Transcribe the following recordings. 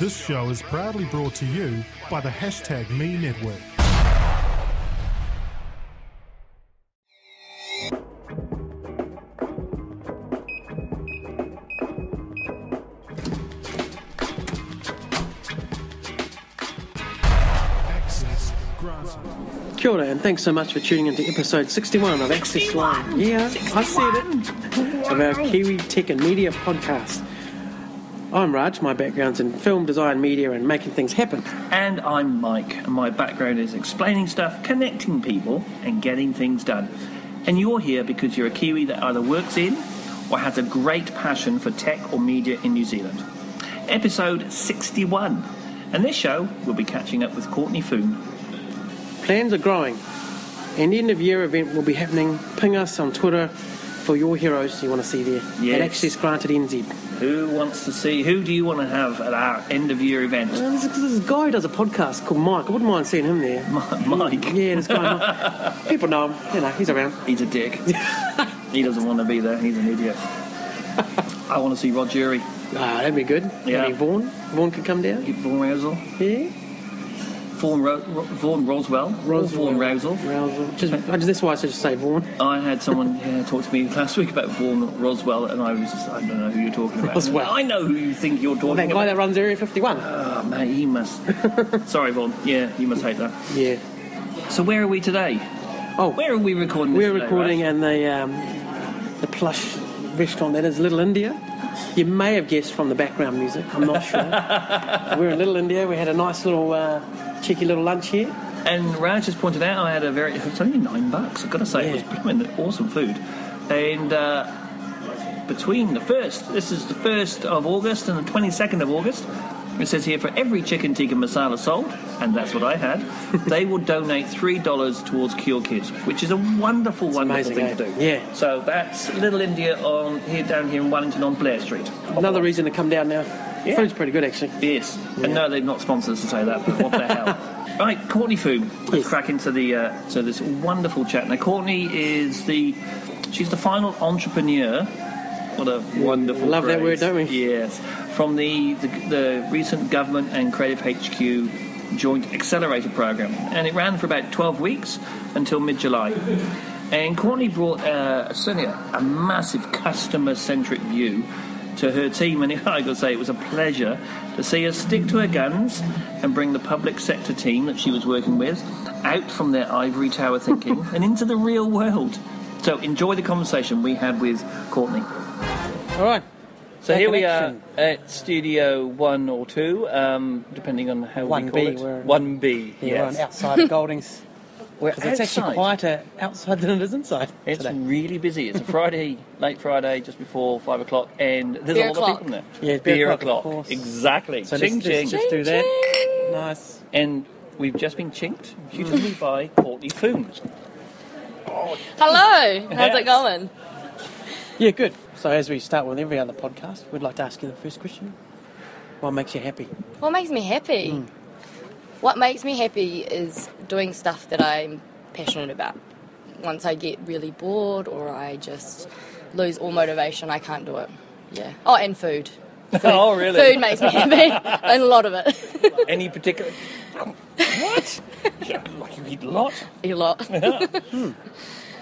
This show is proudly brought to you by the #Me Network. Kia ora, and thanks so much for tuning into episode 61 of Access Line. Yeah, 61. I said it. Of our Kiwi Tech and Media podcast. I'm Raj, my background's in film design, media and making things happen. And I'm Mike, and my background is explaining stuff, connecting people and getting things done. And you're here because you're a Kiwi that either works in or has a great passion for tech or media in New Zealand. Episode 61. And this show, we'll be catching up with Courtney Foon. Plans are growing, and the end of year event will be happening. Ping us on Twitter for your heroes you want to see there. Yes. At Access Granted NZ. Who do you want to have at our end of year event? This guy does a podcast called Mike. I wouldn't mind seeing him there. Mike? Yeah, this guy. People know him. You know, he's around. He's a dick. He doesn't want to be there. He's an idiot. I want to see Rod Jury. That'd be good. Yeah. Maybe Vaughan. Vaughan could come down. Vaughan Rousel. Yeah. Vaughan Roswell. Vaughan Rousel. That's why I should just say Vaughan. I had someone talk to me last week about Vaughan Roswell, and I don't know who you're talking about. Roswell. I know who you think you're talking about. That guy that runs Area 51. Oh, mate, he must... Sorry, Vaughan. Yeah, you must hate that. Yeah. So where are we today? Oh, where are we recording this We're today, recording right? in the plush restaurant that is Little India. You may have guessed from the background music. I'm not sure. We're in Little India. We had a nice little... cheeky little lunch here. And Raj just pointed out I had it's only $9. I've got to say, It was awesome food. And between this is the 1st of August and the 22nd of August, it says here, for every chicken tikka masala sold, and that's what I had, they will donate $3 towards Cure Kids, which is a wonderful thing to do. Yeah. So that's Little India down here in Wellington on Blair Street. Another reason to come down now. Yeah. Food's pretty good, actually. Yes. Yeah. And no, they've not sponsored us to say that, but what the hell. Right, Courtney Foon. Let's crack into this wonderful chat. Now, Courtney she's the final entrepreneur. What a wonderful Love phrase. that word, don't we? Yes. From the recent Government and Creative HQ Joint Accelerator program. And it ran for about 12 weeks until mid-July. And Courtney brought certainly a massive customer-centric view to her team, and I got to say it was a pleasure to see her stick to her guns and bring the public sector team that she was working with out from their ivory tower thinking and into the real world. So enjoy the conversation we had with Courtney. All right. So here we are at Studio 1 or 2, depending on how we call it. 1B, yes. We're outside of Goldings. It's actually quieter outside than it is inside. It's today. really busy. It's a Friday, late Friday, just before 5 o'clock, and there's a lot of people in there. Yeah, beer o'clock. o'clock. Exactly. So ching, let's just do that. Nice. And we've just been chinked beautifully by Courtney Foon. Hello. How's it going? Yeah, good. So as we start with every other podcast, we'd like to ask you the first question. What makes you happy? What makes me happy? What makes me happy is doing stuff that I'm passionate about. Once I get really bored or I just lose all motivation, I can't do it. Yeah. Oh, and food. Oh, really? Food makes me happy. And a lot of it. Any particular... What? Like you eat a lot? Eat a lot.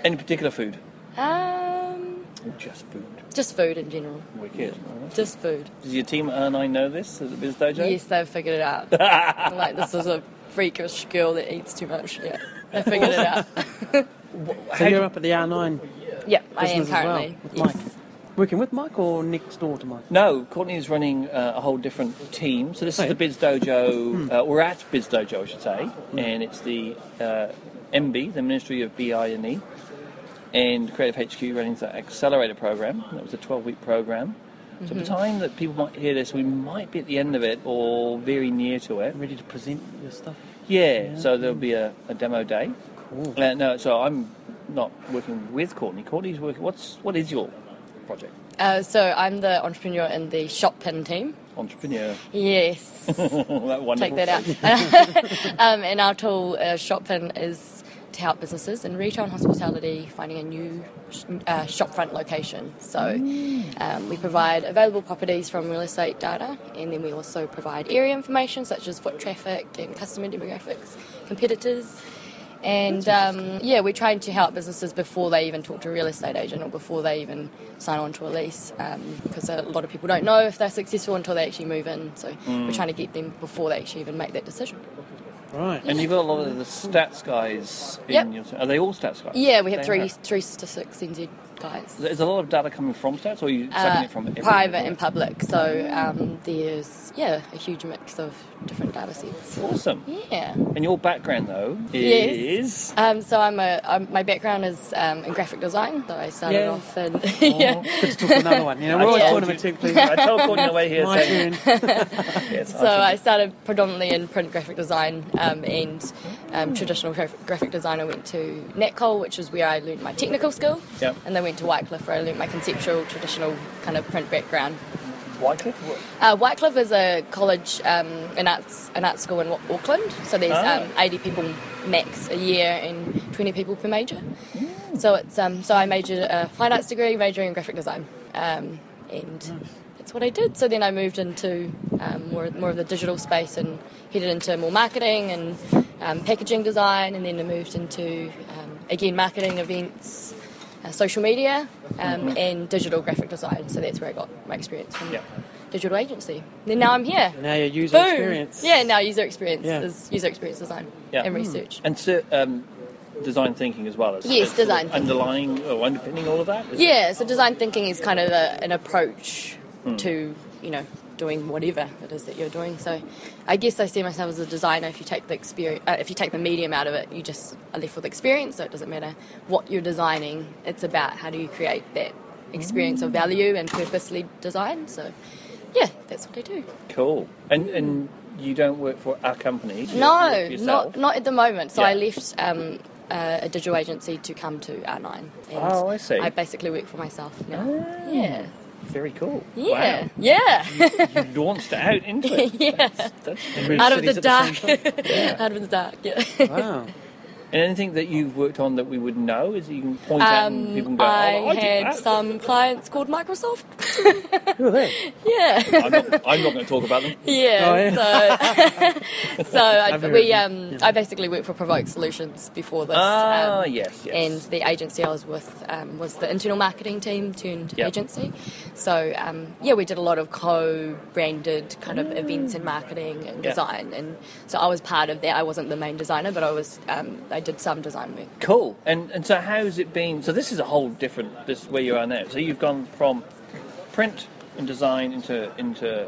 Any particular food? Or just food? Just food in general. Wicked. Just food. Does your team R9 know this at the Biz Dojo? Yes, they've figured it out. Like, this is a freakish girl that eats too much. Yeah, they figured it out. So you're up at the R9 Yeah, I am business as well, currently. with Yes. Mike. Working with Mike or next door to Mike? No, Courtney is running a whole different team. So this is the Biz Dojo. We're at Biz Dojo, I should say, and it's the MB, the Ministry of BI&E, and Creative HQ running the Accelerator program. That was a 12-week program. So by the time that people might hear this, we might be at the end of it or very near to it. Ready to present your stuff? Yeah. So there'll be a demo day. Cool. No, so I'm not working with Courtney. Courtney's working. What is your project? So I'm the entrepreneur in the ShopPin team. Entrepreneur. Yes. That wonderful. Take that out. And our tool, ShopPin, is to help businesses in retail and hospitality finding a new shopfront location. So we provide available properties from real estate data, and then we also provide area information such as foot traffic and customer demographics, competitors. And we're trying to help businesses before they even talk to a real estate agent or before they even sign on to a lease, because a lot of people don't know if they're successful until they actually move in. So we're trying to get them before they actually even make that decision. Right. And you've got a lot of the stats guys in your... Are they all stats guys? Yeah, we have three to six NZ guys. Is a lot of data coming from stats, or are you sucking it from everything? Private and public. So there's, a huge mix of different data sets. Awesome. Yeah. And your background, though, is... Yes. So my background is in graphic design. So I started off in... Good to talk to another one. We're always talking about two, please. I told Courtney away here. My turn. Yes, so I started predominantly in print graphic design and traditional graphic design. I went to Netcol, which is where I learned my technical skill. Yep. And then went to Wycliffe, where I learned my conceptual, traditional kind of print background. Wycliffe? Wycliffe is a college, an art school in Auckland. So there's 80 people max a year and 20 people per major. So it's so I majored a fine arts degree, majoring in graphic design, and that's what I did. So then I moved into more of the digital space and headed into more marketing and packaging design, and then I moved into again marketing, events, social media, and digital graphic design. So that's where I got my experience from digital agency. Then now I'm here. Now your user experience. Yeah, now user experience is user experience design and research. And so, design thinking as well as design thinking. Underlying or underpinning all of that? So design thinking is kind of an approach to doing whatever it is that you're doing. So I guess I see myself as a designer. If you take the experience, if you take the medium out of it, you just are left with experience. So it doesn't matter what you're designing. It's about how do you create that experience of value and purposely design. So that's what I do. Cool. And you don't work for a company? No, not at the moment. So I left a digital agency to come to R9. And I see. I basically work for myself now. Yeah. Very cool. Yeah. Wow. Yeah. You launched out into it. Yeah. That's out of the dark. Out of the dark, yeah. Wow. And anything that you've worked on that we would know is you can point out and people can go, I did had that. some clients called Microsoft. Who are they? Yeah. I'm not going to talk about them. I basically worked for Provoke Solutions before this. Yes. And the agency I was with was the internal marketing team turned agency. So, we did a lot of co-branded kind of events and marketing and design. And so I was part of that. I wasn't the main designer, but I did some design work. Cool. And so how's it been? So this is a whole different, this where you are now. So you've gone from print and design into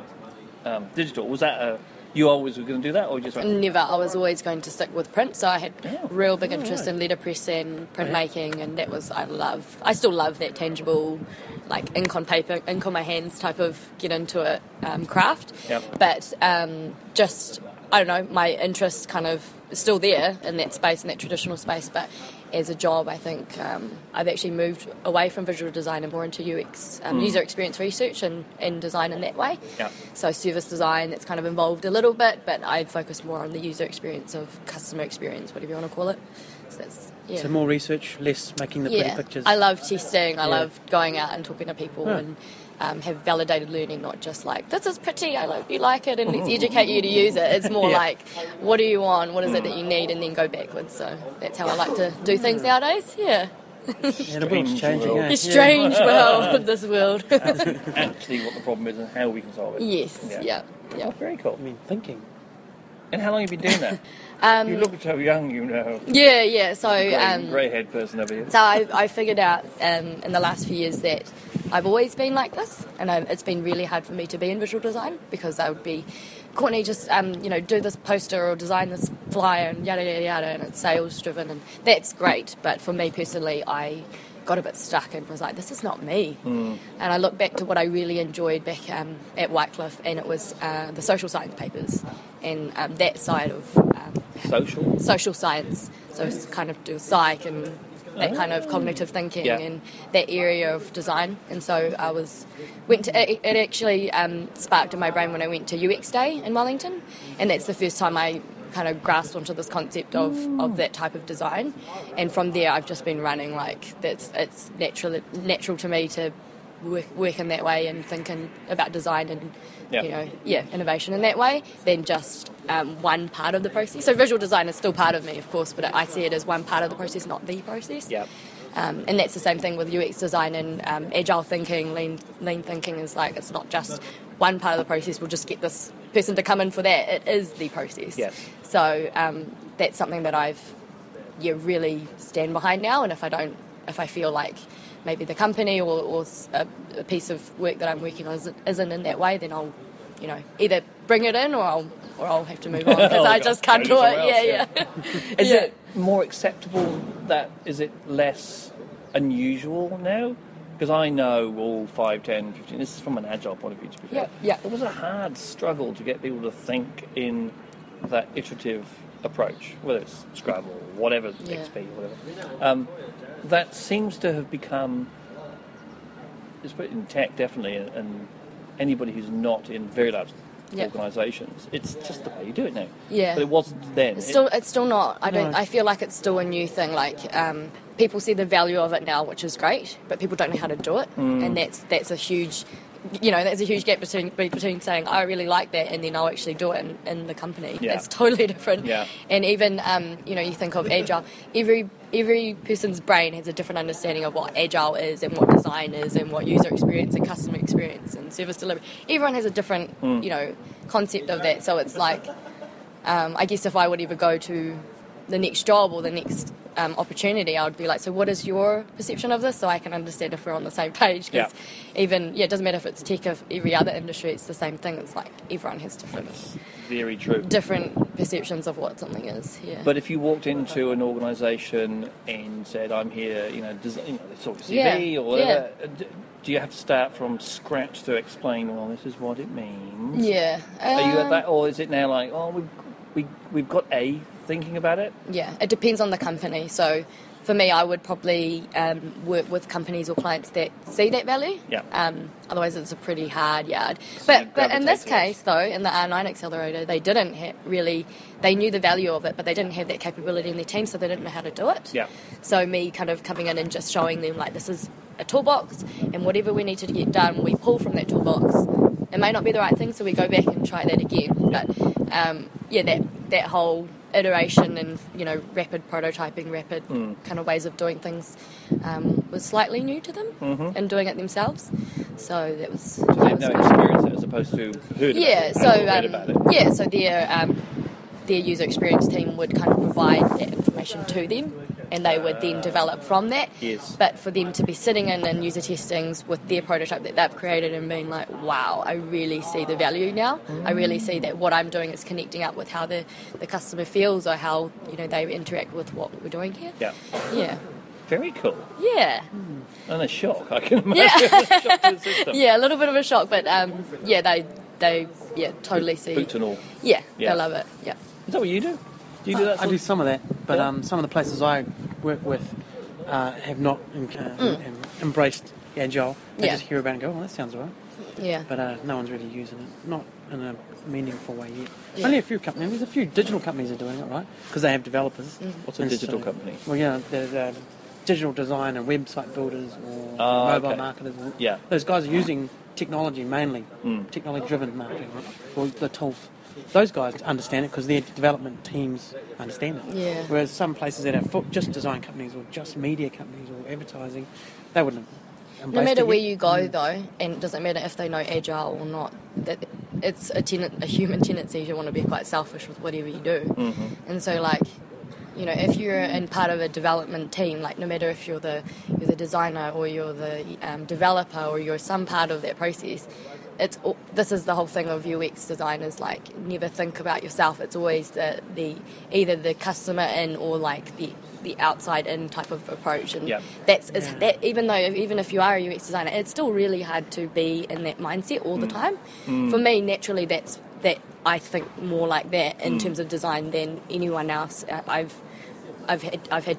digital. Was that you always were going to do that, or just Never. I was always going to stick with print. So I had real big interest in letterpress and printmaking, and that was I still love that tangible, like ink on paper, ink on my hands type of get into it craft. Yep. But just I don't know, my interest kind of is still there in that space, in that traditional space, but as a job, I think I've actually moved away from visual design and more into UX, user experience research and design in that way. Yeah. So service design, that's kind of involved a little bit, but I focus more on the user experience of customer experience, whatever you want to call it. So that's, So more research, less making the pretty pictures. I love testing. I love going out and talking to people and have validated learning, not just like, this is pretty, I hope you like it, and let's educate you to use it. It's more like, what do you want, what is it that you need, and then go backwards. So that's how I like to do things nowadays, the world's changing, A strange world, this world. actually what the problem is and how we can solve it. Yes, yeah. Oh, very cool. I mean, thinking. And how long have you been doing that? You look so young, Yeah, so... grey-haired person over here. So I figured out in the last few years that I've always been like this, and it's been really hard for me to be in visual design, because I would be, Courtney, just do this poster or design this flyer and yada yada yada, and it's sales driven, and that's great. But for me personally, I got a bit stuck and was like, this is not me. And I look back to what I really enjoyed back at Wycliffe, and it was the social science papers and that side of social science. So it's kind of do psych and that kind of cognitive thinking and that area of design. And so it actually sparked in my brain when I went to UX Day in Wellington, and that's the first time I kind of grasped onto this concept of that type of design, and from there I've just been running like it's natural to me to work in that way and thinking about design and innovation in that way than just one part of the process. So visual design is still part of me, of course, but I see it as one part of the process, not the process. Yeah. And that's the same thing with UX design and agile thinking, lean thinking is like it's not just one part of the process. We'll just get this person to come in for that. It is the process. Yes. So that's something that I've really stand behind now. And if I feel like maybe the company or a piece of work that I'm working on isn't in that way, then I'll either bring it in or I'll have to move on because I just can't do it. Is it more acceptable is it less unusual now? Because I know all 5, 10, 15, this is from an agile point of view, to be fair. Yeah. It was a hard struggle to get people to think in that iterative approach, whether it's Scrum or whatever, XP or whatever. That seems to have become, in tech definitely, and anybody who's not in very large organisations, it's just the way you do it now. Yeah. But it wasn't then. It's still not. I feel like it's still a new thing. Like people see the value of it now, which is great, but people don't know how to do it, and that's a huge. There's a huge gap between saying I really like that and then I'll actually do it in the company. Yeah. It's totally different. Yeah. And even you think of agile. Every person's brain has a different understanding of what agile is and what design is and what user experience and customer experience and service delivery. Everyone has a different concept of that. So it's like I guess if I would ever go to the next job or the next opportunity, I would be like, so what is your perception of this, so I can understand if we're on the same page, because it doesn't matter if it's tech, if every other industry, it's the same thing. It's like everyone has very true. different perceptions of what something is. But if you walked into an organisation and said, I'm here, they talk CV or whatever, do you have to start from scratch to explain, well, this is what it means? Yeah. Are you at that, or is it now like, we've got a thinking about it? Yeah, it depends on the company. So for me, I would probably work with companies or clients that see that value. Yeah. Otherwise, it's a pretty hard yard. But in this case, though, in the R9 Accelerator, they didn't they knew the value of it, but they didn't have that capability in their team, so they didn't know how to do it. Yeah. So me kind of coming in and just showing them, like, this is a toolbox, and whatever we need to get done, we pull from that toolbox. It may not be the right thing, so we go back and try that again. But, that whole iteration and rapid prototyping, rapid kind of ways of doing things was slightly new to them and doing it themselves. So that was. So they have no experience as opposed to heard about it. So their user experience team would kind of provide that information to them, and they would then develop from that. Yes. But for them to be sitting in user testings with their prototype that they've created and being like, wow, I really see the value now. I really see that what I'm doing is connecting up with how the customer feels or how they interact with what we're doing here. Yeah. Yeah. Very cool. Yeah. And a shock, I can imagine. A shock to the system. Yeah, a little bit of a shock, but they totally see. Boots and all. Yeah, they love it. Yeah. Is that what you do? Do you do that? I do some of that, but some of the places I work with have not embraced Agile. They just hear about it and go, "Oh, that sounds all right." Yeah. But no one's really using it, not in a meaningful way yet. Yeah. Only a few companies. There's a few digital companies are doing it, right? Because they have developers. What's a digital company? Well, there's digital design and website builders or mobile marketers. Yeah. Those guys are using technology mainly, technology-driven marketing, right? Or the tools. Those guys understand it because their development teams understand it. Yeah. Whereas some places that are just design companies or just media companies or advertising, they wouldn't have embraced it. No matter where yet. you go, though, and it doesn't matter if they know Agile or not, that it's a human tendency to want to be quite selfish with whatever you do. Mm-hmm. And so, like, if you're in part of a development team, like no matter if you're the designer or you're the developer or you're some part of that process, this is the whole thing of UX design is like never think about yourself. It's always the either the customer in or like the outside in type of approach, and that even if you are a UX designer, it's still really hard to be in that mindset all the time. For me, naturally, that I think more like that in terms of design than anyone else I've had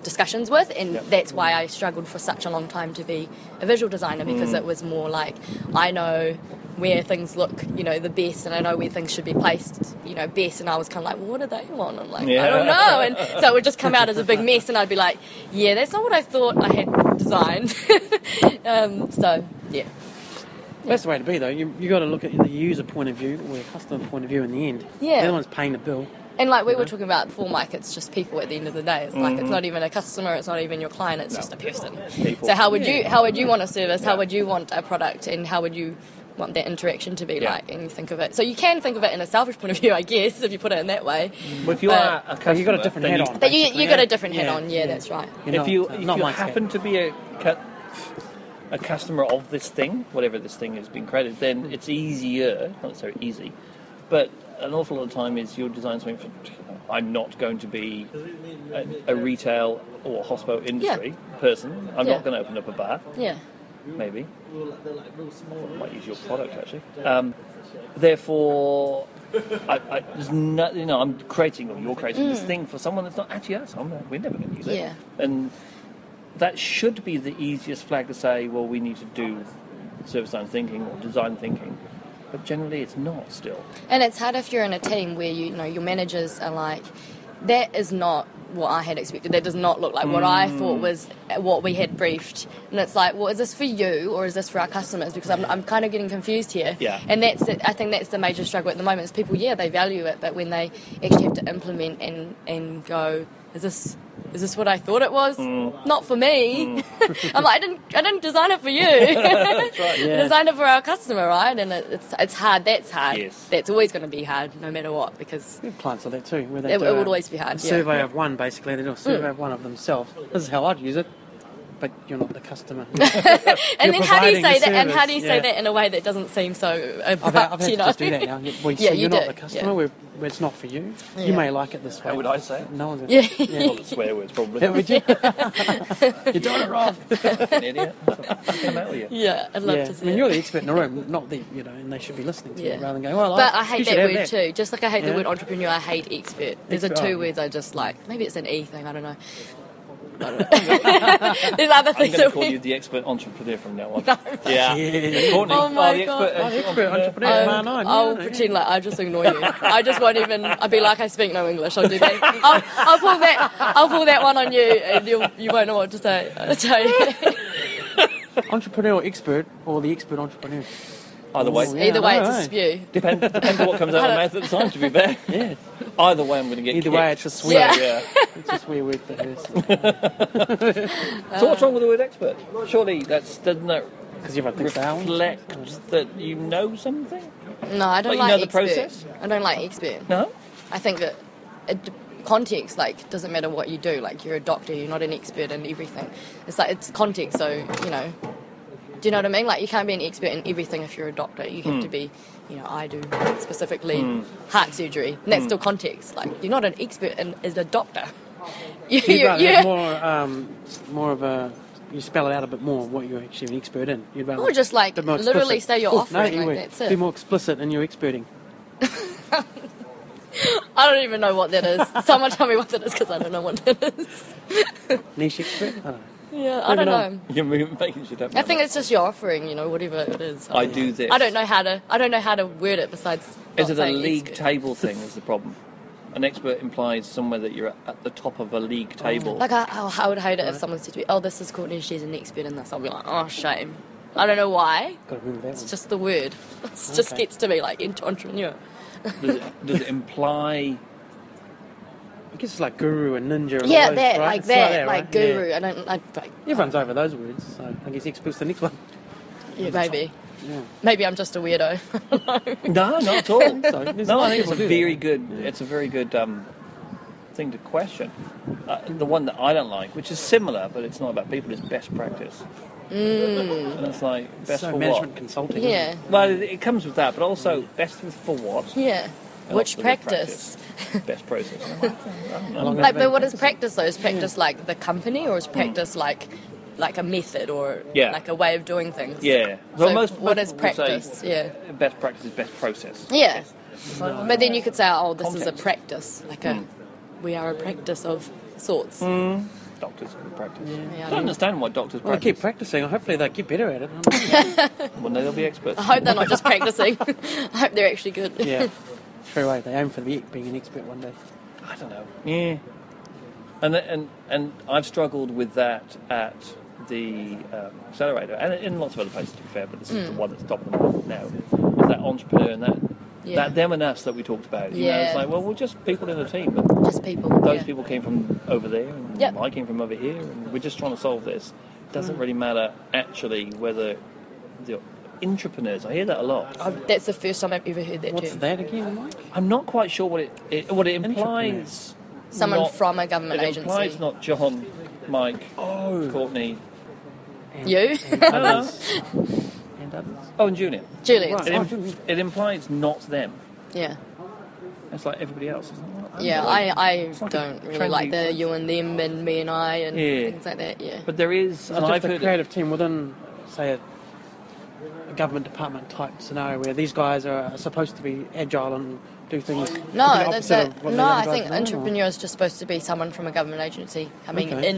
discussions with, and that's why I struggled for such a long time to be a visual designer, because it was more like I know where things look, the best, and I know where things should be placed, best, and I was kind of like, well, what do they want? I'm like, I don't know, and so it would just come out as a big mess, and I'd be like, yeah, that's not what I thought I had designed. So, yeah. That's the way to be, though. You got to look at the user point of view or the customer point of view in the end. Yeah. They're the ones paying the bill. And like we were talking about before, Mike, it's just people at the end of the day. It's like it's not even a customer, it's not even your client, it's just a person. People. So how would you want a service? How would you want a product? And how would you want that interaction to be like? And you think of it. So you can think of it in a selfish point of view, I guess, if you put it in that way. Well, if you are a customer, you've got a different head on. But you got a different head on. Yeah, that's right. If you happen to be a customer of this thing, whatever this thing is being created, then it's easier, not necessarily easy, but an awful lot of time is you'll design something for, I'm not going to be a retail or hospital industry person. I'm not going to open up a bar. Yeah. Maybe. I might use your product, actually. Therefore, there's no, I'm creating, or you're creating this thing for someone that's not actually us. We're never going to use it. Yeah. And that should be the easiest flag to say, well, we need to do service design thinking or design thinking. But generally it's not still. And it's hard if you're in a team where your managers are like, that is not what I had expected. That does not look like what I thought was what we had briefed. And it's like, well, is this for you or is this for our customers? Because I'm kind of getting confused here. Yeah. And that's it. I think that's the major struggle at the moment is people, they value it, but when they actually have to implement and go, is this what I thought it was? Not for me. I'm like, I didn't design it for you. That's right, yeah. I designed it for our customer, right? And it's hard. That's hard. Yes. That's always going to be hard, no matter what, because we have clients like that too. Where it would always be hard. A survey of one, basically. They do a survey of one of themselves. This is how I'd use it. But you're not the customer. And then how do you say that? And how do you say that in a way that doesn't seem so abrupt? I've had to just do that now. You're not the customer. Yeah. It's not for you. Yeah. You may like it this way. How would I say it? No one's going to. Yeah. Well, swear words probably. Yeah, would you? You're doing it wrong. An idiot. Come out with you. Yeah, I'd love to see it. You're the expert in the room, not the and they should be listening to you rather than going, well, but I hate that word too. Just like I hate the word entrepreneur, I hate expert. There's two words I just like. Maybe it's an E thing. I don't know. There's other things. I'm going to call you the expert entrepreneur from now on. Yeah. Courtney, oh my God. The expert entrepreneur from R9. I'll pretend like I just ignore you. I just won't even. I'll be like I speak no English. I'll do that. I'll pull that one on you, and you won't know what to say. I'll tell you. Entrepreneur expert or the expert entrepreneur. Either way. Either way, it's a spew. Depends on what comes out of my mouth at the time, to be fair. Yeah. Either way, I'm going to get kicked. Way, it's a swear. Yeah. It's a swear word for hers. So what's wrong with the word expert? Surely doesn't that reflect that you know something? No, I don't like expert. The process? I don't like expert. No? I think that context, doesn't matter what you do. Like, you're a doctor, you're not an expert in everything. It's like, it's context, so, do you know what I mean? Like, you can't be an expert in everything if you're a doctor. You have to be, I do specifically heart surgery. And that's still context. Like, you're not an expert as a doctor. You're more of a... You spell it out a bit more what you're actually an expert in. You'd rather or just, literally say you're offering. That's it. Be more explicit in your experting. I don't even know what that is. Someone tell me what that is, because I don't know what that is. Niche expert? I don't know. Yeah, I don't know. You're making shit up. I think it's just your offering, whatever it is. I do this. I don't know how to word it besides. Is it a league table thing? Is the problem? An expert implies somewhere that you're at the top of a league table. Like I would hate it if someone said to me, "Oh, this is Courtney. She's an expert in this." I'll be like, "Oh, shame." I don't know why. It's just the word. It just gets to me like entrepreneur. Does it imply? I guess it's like guru and ninja. And yeah, those, that, right? like that, right? like guru. Yeah. I don't like. Everyone's over those words, so I guess expert's the next one. Yeah, maybe. Yeah. Maybe I'm just a weirdo. No, not at all. No, I think it's a very good. It's a very good thing to question. The one that I don't like, which is similar, but it's not about people, is best practice. And it's like best for management what? Consulting. Yeah. Well, it comes with that, but also best for what? Yeah. Which practice? Best process. But what is practice though? Is practice like the company, or is practice like a method, or like a way of doing things? Yeah. So what is practice? Yeah. Best practice is best process. Yeah. But then you could say, oh, this is a practice, we are a practice of sorts. doctors can practice. Yeah, I don't understand why doctors Well, practice. keep practicing. Hopefully they get better at it. One day they'll be experts. I hope they're not just practicing. I hope they're actually good. Yeah. True way. They aim for being an expert one day. I don't know. Yeah. And I've struggled with that at the accelerator and in lots of other places, to be fair, but this is the one that's top of the mind now. Is that entrepreneur and that them and us that we talked about. You know, it's like, well, we're just people in a team. But Just people. those people came from over there, and Yep. I came from over here, and we're just trying to solve this. It doesn't really matter, actually, whether the entrepreneurs. I hear that a lot. That's the first time I've ever heard that What's term. that again, Mike? I'm not quite sure what it implies. Someone Not- from a government It agency. implies not John, Mike, Courtney, You? And others. And others. oh, and Julian. Julian. Right. It implies not them. Yeah. It's like everybody else, isn't it? Yeah, I It's like don't a really trendy- like the you and them and me and I and Yeah. things like that, yeah. But there is, and It's I've just a heard creative team within, say, a government department type scenario where these guys are supposed to be agile and do things. No, the opposite of what the no, other I guys think are doing, or- entrepreneur is just supposed to be someone from a government agency coming Okay.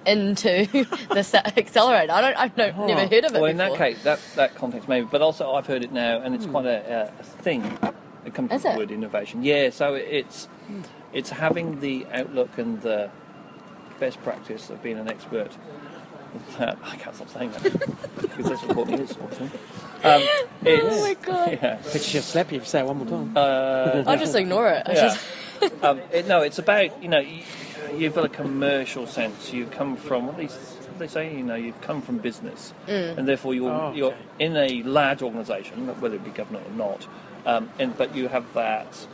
into this accelerator. I've never heard of it well, before. in that case, that context maybe, but also I've heard it now, and it's quite a thing. It comes Is from the it? word innovation. Yeah, so it's having the outlook and the best practice of being an expert. I can't stop saying that because that's what Courtney is. Obviously. Oh my god! Yeah. But she'll slap you if you say it one more time. I'll just ignore it. Yeah. It's about, you've got a commercial sense. You come from, what do they say? You've come from business, and therefore you're in a large organisation, whether it be government or not, but you have that So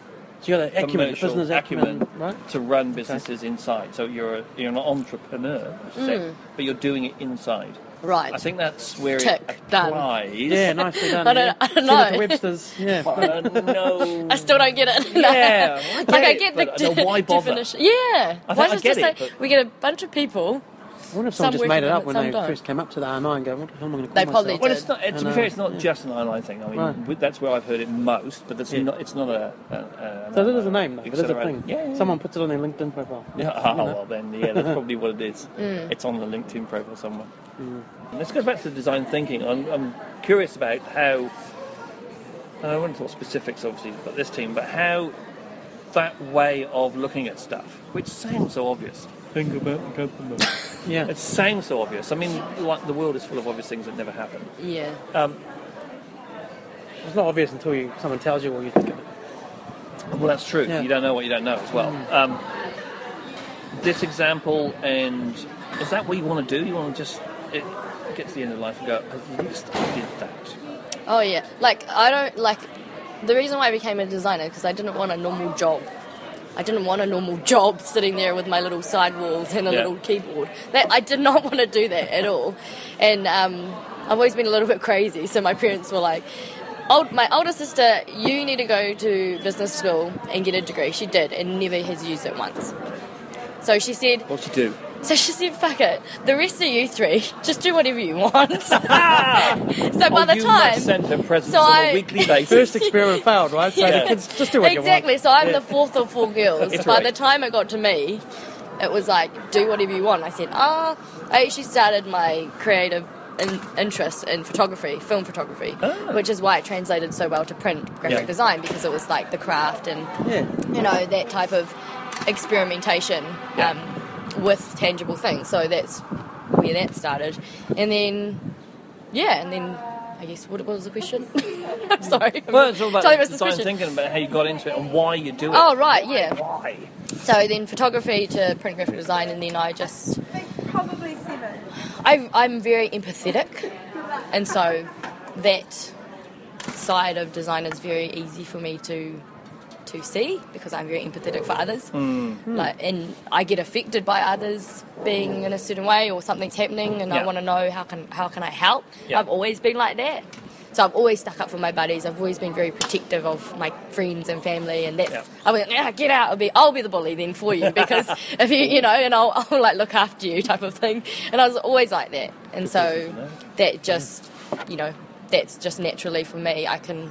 you're the acumen, the commercial business acumen, right? to run businesses inside. So you're an entrepreneur, I should say, but you're doing it inside. Right. I think that's where Tick, it done. applies. Yeah, nicely done. I don't Send know. it to Webster's. Yeah. No. I still don't get it. Yeah, I get the why bother? definition. Yeah. I Why get just to say it, but- we get a bunch of people. I wonder if someone Some just made it working up on when it, they some first came up to the R9 and go, what the hell am I going to call They myself? probably Well, did. it's not. To be And, fair, it's not just an online thing. I mean, Right. that's where I've heard it most. But that's Yeah. not. It's not a. So that is a name, though. It is a accelerator. thing. Yeah. Someone puts it on their LinkedIn profile. Yeah. Oh, well, then, yeah, that's probably what it is. It's on the LinkedIn profile somewhere. Let's go back to design thinking. I'm curious about how. I wouldn't talk specifics, obviously, about this team, but how that way of looking at stuff, which sounds so obvious. Think about the customer. Yeah. It sounds so obvious. I mean, like the world is full of obvious things that never happen. Yeah. It's not obvious until someone tells you what you think of it. Well, that's true. Yeah. You don't know what you don't know as well. This example, and is that what you want to do? You want to just get to the end of life and go, at least I did that. Oh yeah. Like I don't like the reason why I became a designer because I didn't want a normal job. I didn't want a normal job sitting there with my little sidewalls and a Yeah. little keyboard. I did not want to do that at all. And I've always been a little bit crazy. So my parents were like, my older sister, you need to go to business school and get a degree. She did and never has used it once. So she said, What'd you do? fuck it. The rest of you three, just do whatever you want. So by the you time... must send her presents So on I- a weekly basis. First experiment failed, right? So Yeah. the kids just do what you want. Exactly. So I'm the fourth of four girls. It's By right. the time it got to me, it was like, do whatever you want. I said, I actually started my creative interest in photography, film photography, which is why it translated so well to print graphic Yeah. design because it was like the craft and, Yeah. that type of experimentation with tangible things. So that's where that started. And then I guess, what was the question? I'm sorry. Well, it's all about Totally missed the design question. thinking, about how you got into it and why you do it. Oh, right, yeah. Why? So then photography to print graphic design, and then I just... Probably 7. I'm very empathetic, and so that side of design is very easy for me to see because I'm very empathetic for others. And I get affected by others being in a certain way or something's happening, and I Yeah. want to know how can I help. Yeah. I've always been like that. So I've always stuck up for my buddies. I've always been very protective of my friends and family, and that's Yeah. I went, get out. I'll be the bully then for you because if you and I'll like look after you type of thing. And I was always like that, and so that just that's just naturally for me. I can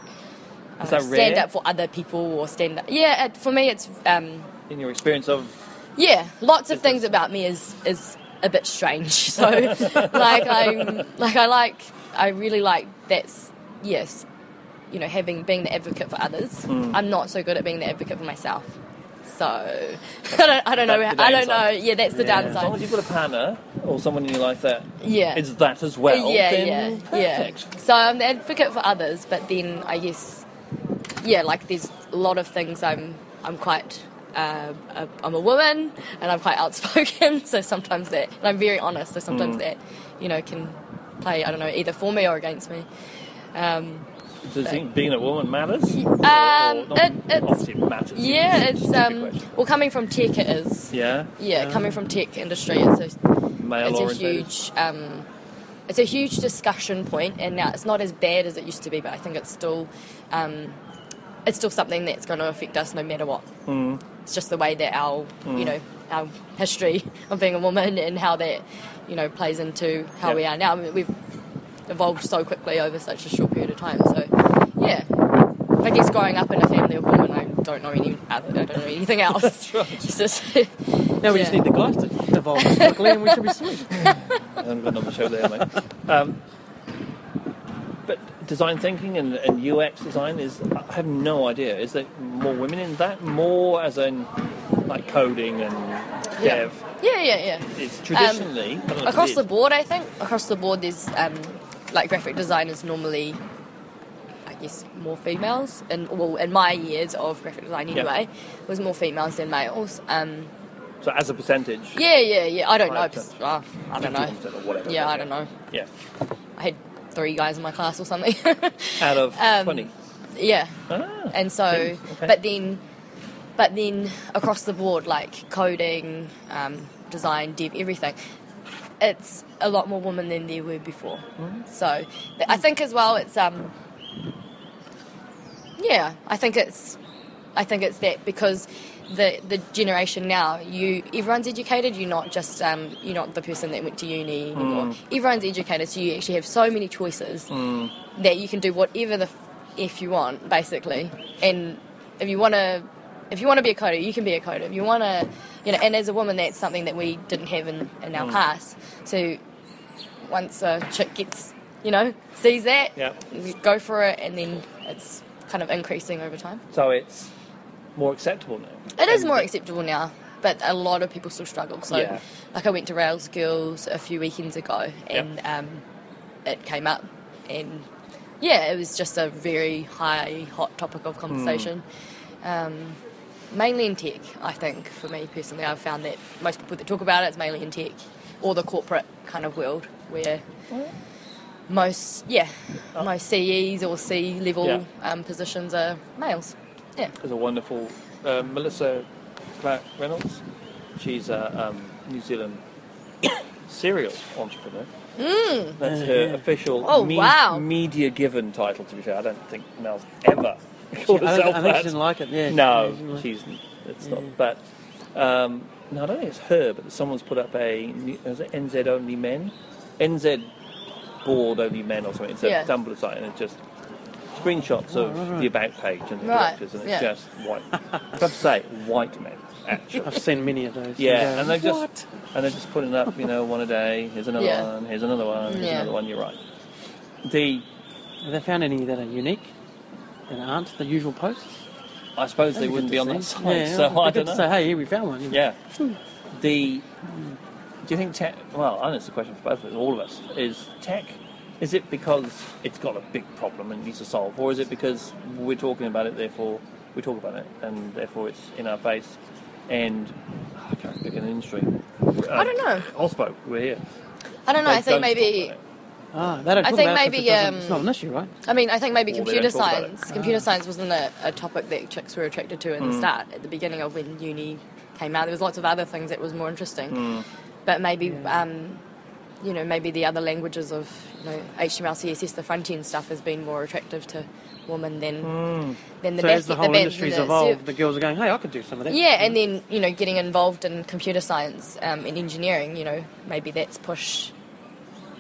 Is that stand rare? up for other people or stand up. Yeah, for me it's In your experience of Yeah, lots of things about me is a bit strange. So, I really like that's, yes, you know, being the advocate for others. I'm not so good at being the advocate for myself. So, I don't know. Yeah, that's the downside. As long as you've got a partner or someone in your life that Yeah. is that as well, then perfect. Yeah. So I'm the advocate for others, but then I guess, yeah, like there's a lot of things I'm quite, I'm a woman and I'm quite outspoken, so sometimes that, and I'm very honest, so sometimes that, you know, can play, I don't know, either for me or against me. Do you think being a woman matters? Obviously it matters. Yeah, it's well, coming from tech, it is. Yeah. Yeah, coming from tech industry, it's a huge discussion point, and now it's not as bad as it used to be, but I think it's still something that's going to affect us no matter what. It's just the way that our you know, our history of being a woman and how that, you know, plays into how we are now. I mean, we've evolved so quickly over such a short period of time. So, yeah, I guess growing up in a family of women, I don't know anything else. That's right. It's just, Now we just need the guys to evolve quickly and we should be sweet. I haven't got another show there, mate. But design thinking and UX design I have no idea. Is there more women in that? More as in like coding and dev? Yeah. It's traditionally... across the board, I think. Across the board, there's... like graphic design is normally, I guess, more females. And in my years of graphic design anyway, was more females than males. So as a percentage? Yeah. I don't know. I don't know. Or whatever, yeah, I don't know. Yeah. I had 3 guys in my class or something. Out of 20? Yeah. Ah, and so, okay. but then across the board, like coding, design, dev, everything, it's a lot more women than there were before. So I think as well it's I think it's that because the generation now, everyone's educated. You're not just you're not the person that went to uni anymore. Everyone's educated, so you actually have so many choices that you can do whatever the if you want, basically. And if you want to be a coder, you can be a coder. If you want to, you know, and as a woman, that's something that we didn't have in our past. So once a chick gets, you know, sees that, we go for it, and then it's kind of increasing over time. So it's more acceptable now. It is more acceptable now, but a lot of people still struggle. So, like, I went to Rails Girls a few weekends ago, and it came up, and it was just a very hot topic of conversation. Mainly in tech, I think, for me personally. I've found that most people that talk about it's mainly in tech or the corporate kind of world where most CEs or C-level positions are males. Yeah. There's a wonderful Melissa Clark Reynolds. She's a New Zealand serial entrepreneur. That's her official media given title, to be fair. I don't think Mel's ever called herself I think she didn't like it, No, it's not. But, no, I don't think it's her, but someone's put up is it NZ Only Men? NZ Board Only Men or something. It's a Tumblr site, and it's just screenshots of the About page and the directors, and it's just white. I have to say, white men, actually. I've seen many of those. Yeah, and they're just putting up, one a day, here's another one, here's another one, here's another one, you're right. Have they found any that are unique, that aren't the usual posts? I suppose they wouldn't be on that site, so I don't know. Say, hey, here we found one. Yeah. Do you think tech, well, I know it's a question for both of us, all of us, is tech, is it because it's got a big problem and needs to solve, or is it because we're talking about it, therefore we talk about it, and therefore it's in our face, and I can't pick an industry. I don't know. Allspoke, we're here. I don't know, I think maybe... it's not an issue, right? I mean, I think maybe computer science. Computer science wasn't a topic that chicks were attracted to in the start, at the beginning of when uni came out. There was lots of other things that was more interesting. But maybe, maybe the other languages of HTML, CSS, the front end stuff has been more attractive to women than the back end. So as the whole industry's evolved, the girls are going, hey, I could do some of that. Yeah, and then getting involved in computer science and engineering, maybe that's pushed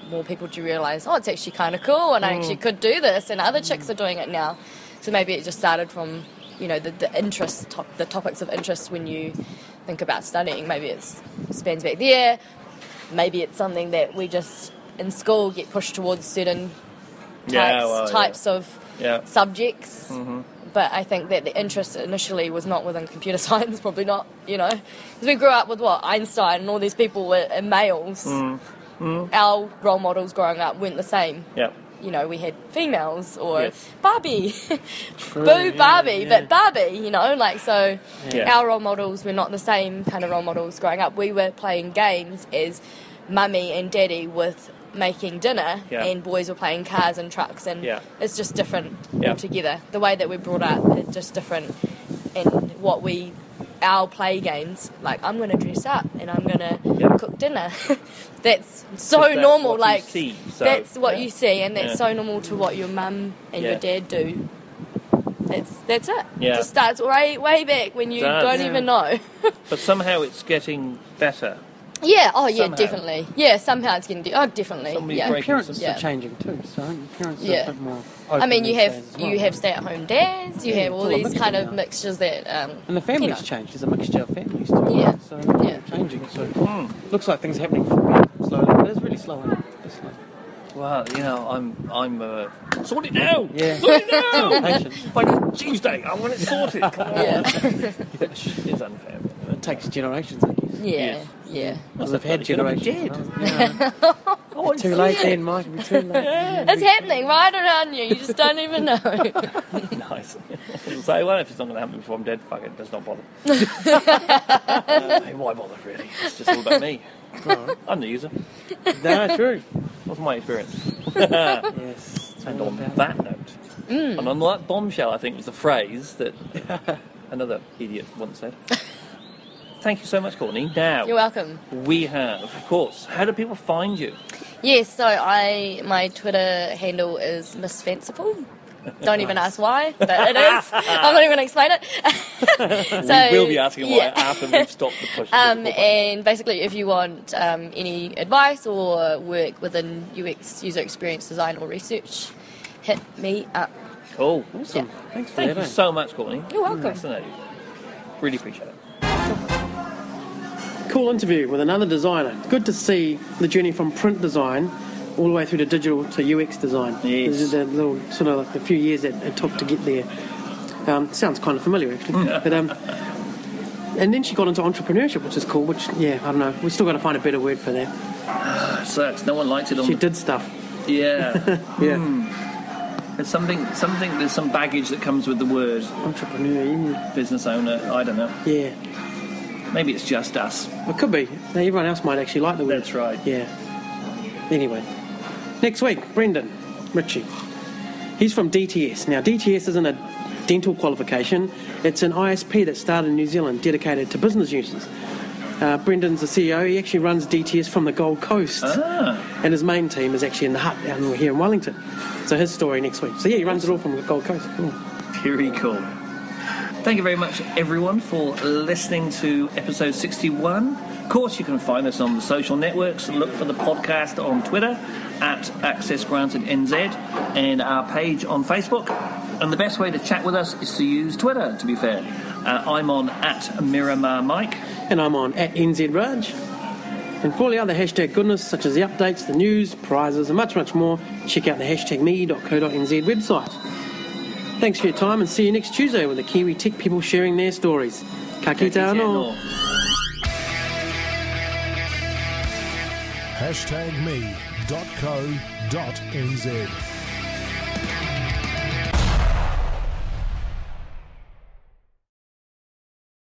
more people to realise, it's actually kind of cool, and I actually could do this, and other chicks are doing it now. So maybe it just started from, the interest, the topics of interest when you think about studying. Maybe it spans back there. Maybe it's something that we just in school get pushed towards certain types of subjects. Mm-hmm. But I think that the interest initially was not within computer science, probably not, because we grew up with Einstein and all these people were males. Mm. Our role models growing up weren't the same. Yep. We had females or Barbie. Boo Barbie, but Barbie, so our role models were not the same kind of role models growing up. We were playing games as mummy and daddy with making dinner, and boys were playing cars and trucks, and it's just different altogether. The way that we're brought up is just different, and our play games, like I'm going to dress up and I'm going to cook dinner. That's so normal. That's what you see, and that's so normal to what your mum and your dad do. That's it. Yeah. It just starts way back when you don't even know. But somehow it's getting better. Yeah, definitely. Yeah, somehow it's getting... definitely. Parents are changing too, so parents are a bit more open. You have stay-at-home dads, you have all these kind of mixtures that... and the family's changed. There's a mixture of families too. Yeah. So changing. So looks like things are happening slowly. But it's really slow. It's slow. Well, I'm sort it now. Yeah. Sort it now. Patience. Like Tuesday, I want it sorted. Come on. It's unfair. It takes generations, I guess. Yeah. Well, they've had generations. Too late then, Mike. It'll be too late. It's happening right around you. You just don't even know. Nice. So, if it's not going to happen before I'm dead, fuck it. Let's not bother. Why bother, really? It's just all about me. Right. I'm the user. No, true. What's my experience? Yes. And on that note, and on that bombshell, I think was the phrase that another idiot once said. Thank you so much, Courtney. Now, you're welcome. We have, of course, how do people find you? Yes, so my Twitter handle is Miss Fanciful. Don't even ask why, but it is. I'm not even going to explain it. So, we will be asking why after we've stopped the push. And basically, if you want any advice or work within UX, user experience design or research, hit me up. Cool. Awesome. Yeah. Thank you so much, Courtney. You're welcome. Nice to know you. Really appreciate it. Cool interview with another designer. Good to see the journey from print design all the way through to digital to UX design. Yes. This is a little sort of like the few years that it took to get there. Sounds kind of familiar actually. But and then she got into entrepreneurship, which is cool. Which I don't know. We still got to find a better word for that. Sucks. No one liked it. She did stuff. Yeah. Yeah. There's something. There's some baggage that comes with the word entrepreneur, business owner. I don't know. Yeah. Maybe it's just us. It could be. Everyone else might actually like the word. That's right. Yeah. Anyway, next week, Brendan Ritchie. He's from DTS. Now, DTS isn't a dental qualification. It's an ISP that started in New Zealand, dedicated to business users. Brendan's the CEO. He actually runs DTS from the Gold Coast. And his main team is actually in the hut down here in Wellington. So his story next week. So, he runs it all from the Gold Coast. Cool. Very cool. Thank you very much, everyone, for listening to episode 61. Of course, you can find us on the social networks. Look for the podcast on Twitter at Access Granted NZ and our page on Facebook. And the best way to chat with us is to use Twitter, to be fair. I'm on at Miramar Mike. And I'm on at NZ Raj. And for all the other hashtag goodness, such as the updates, the news, prizes, and much, much more, check out the hashtagme.co.nz website. Thanks for your time and see you next Tuesday with the Kiwi tech people sharing their stories. Ka kite anō. hashtagme.co.nz